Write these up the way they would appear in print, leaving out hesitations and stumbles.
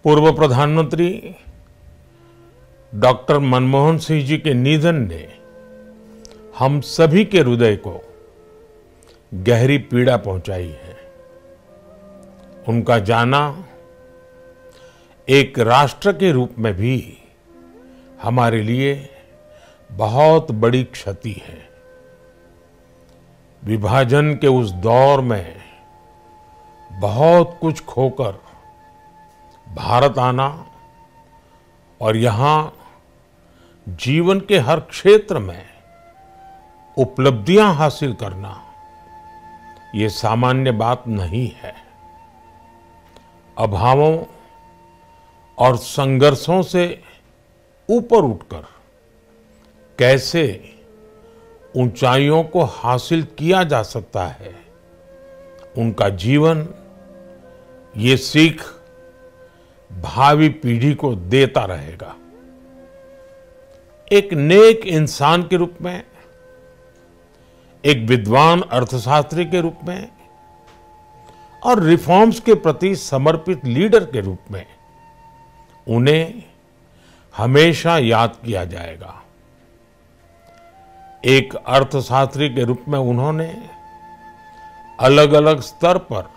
पूर्व प्रधानमंत्री डॉक्टर मनमोहन सिंह जी के निधन ने हम सभी के हृदय को गहरी पीड़ा पहुंचाई है। उनका जाना एक राष्ट्र के रूप में भी हमारे लिए बहुत बड़ी क्षति है। विभाजन के उस दौर में बहुत कुछ खोकर भारत आना और यहाँ जीवन के हर क्षेत्र में उपलब्धियां हासिल करना ये सामान्य बात नहीं है। अभावों और संघर्षों से ऊपर उठकर कैसे ऊंचाइयों को हासिल किया जा सकता है, उनका जीवन ये सीख भावी पीढ़ी को देता रहेगा। एक नेक इंसान के रूप में, एक विद्वान अर्थशास्त्री के रूप में और रिफॉर्म्स के प्रति समर्पित लीडर के रूप में उन्हें हमेशा याद किया जाएगा। एक अर्थशास्त्री के रूप में उन्होंने अलग अलग स्तर पर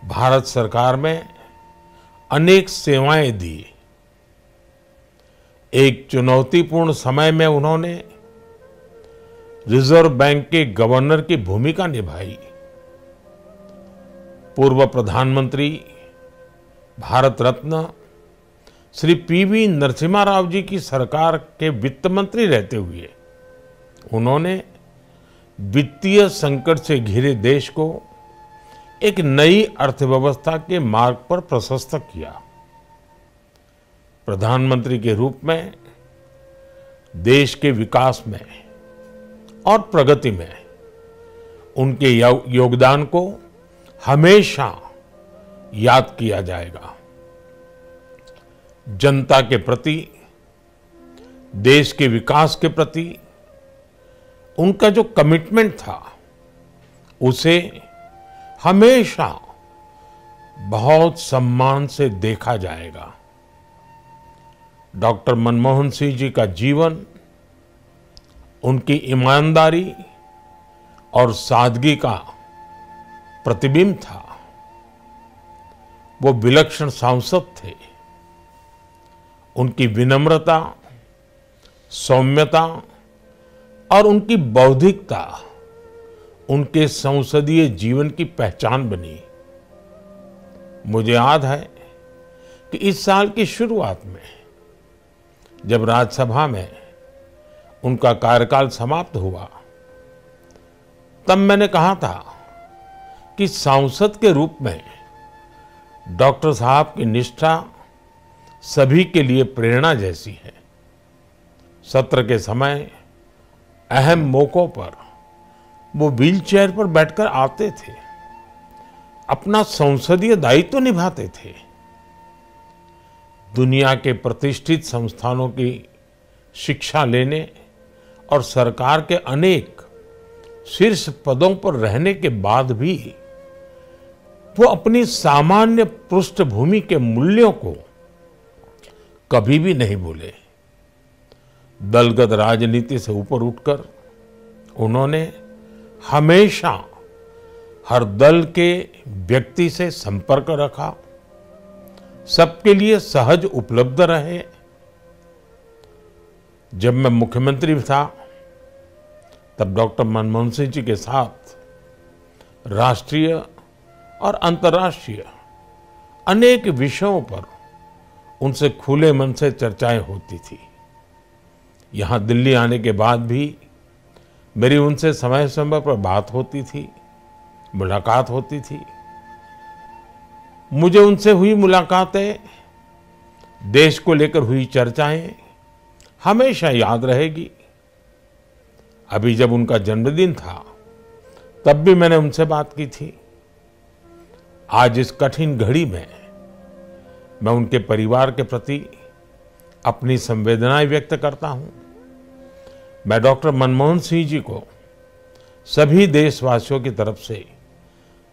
भारत सरकार में अनेक सेवाएं दी। एक चुनौतीपूर्ण समय में उन्होंने रिजर्व बैंक के गवर्नर की भूमिका निभाई। पूर्व प्रधानमंत्री भारत रत्न श्री पीवी नरसिम्हा राव जी की सरकार के वित्त मंत्री रहते हुए उन्होंने वित्तीय संकट से घिरे देश को एक नई अर्थव्यवस्था के मार्ग पर प्रशस्त किया। प्रधानमंत्री के रूप में देश के विकास में और प्रगति में उनके योगदान को हमेशा याद किया जाएगा। जनता के प्रति, देश के विकास के प्रति उनका जो कमिटमेंट था उसे हमेशा बहुत सम्मान से देखा जाएगा। डॉक्टर मनमोहन सिंह जी का जीवन उनकी ईमानदारी और सादगी का प्रतिबिंब था। वो विलक्षण सांसद थे। उनकी विनम्रता, सौम्यता और उनकी बौद्धिकता उनके संसदीय जीवन की पहचान बनी। मुझे याद है कि इस साल की शुरुआत में जब राज्यसभा में उनका कार्यकाल समाप्त हुआ, तब मैंने कहा था कि सांसद के रूप में डॉक्टर साहब की निष्ठा सभी के लिए प्रेरणा जैसी है। सत्र के समय अहम मौकों पर वो व्हीलचेयर पर बैठकर आते थे, अपना संसदीय दायित्व निभाते थे। दुनिया के प्रतिष्ठित संस्थानों की शिक्षा लेने और सरकार के अनेक शीर्ष पदों पर रहने के बाद भी वो अपनी सामान्य पृष्ठभूमि के मूल्यों को कभी भी नहीं भूले। दलगत राजनीति से ऊपर उठकर उन्होंने हमेशा हर दल के व्यक्ति से संपर्क रखा, सबके लिए सहज उपलब्ध रहे। जब मैं मुख्यमंत्री था तब डॉक्टर मनमोहन सिंह जी के साथ राष्ट्रीय और अंतर्राष्ट्रीय अनेक विषयों पर उनसे खुले मन से चर्चाएं होती थी। यहाँ दिल्ली आने के बाद भी मेरी उनसे समय समय पर बात होती थी, मुलाकात होती थी। मुझे उनसे हुई मुलाकातें, देश को लेकर हुई चर्चाएं हमेशा याद रहेगी। अभी जब उनका जन्मदिन था तब भी मैंने उनसे बात की थी। आज इस कठिन घड़ी में मैं उनके परिवार के प्रति अपनी संवेदनाएं व्यक्त करता हूं। मैं डॉक्टर मनमोहन सिंह जी को सभी देशवासियों की तरफ से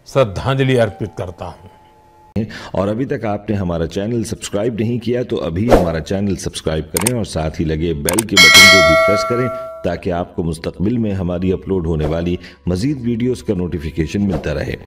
श्रद्धांजलि अर्पित करता हूं। और अभी तक आपने हमारा चैनल सब्सक्राइब नहीं किया तो अभी हमारा चैनल सब्सक्राइब करें और साथ ही लगे बेल के बटन को भी प्रेस करें ताकि आपको मुस्तकबिल में हमारी अपलोड होने वाली मजीद वीडियोस का नोटिफिकेशन मिलता रहे।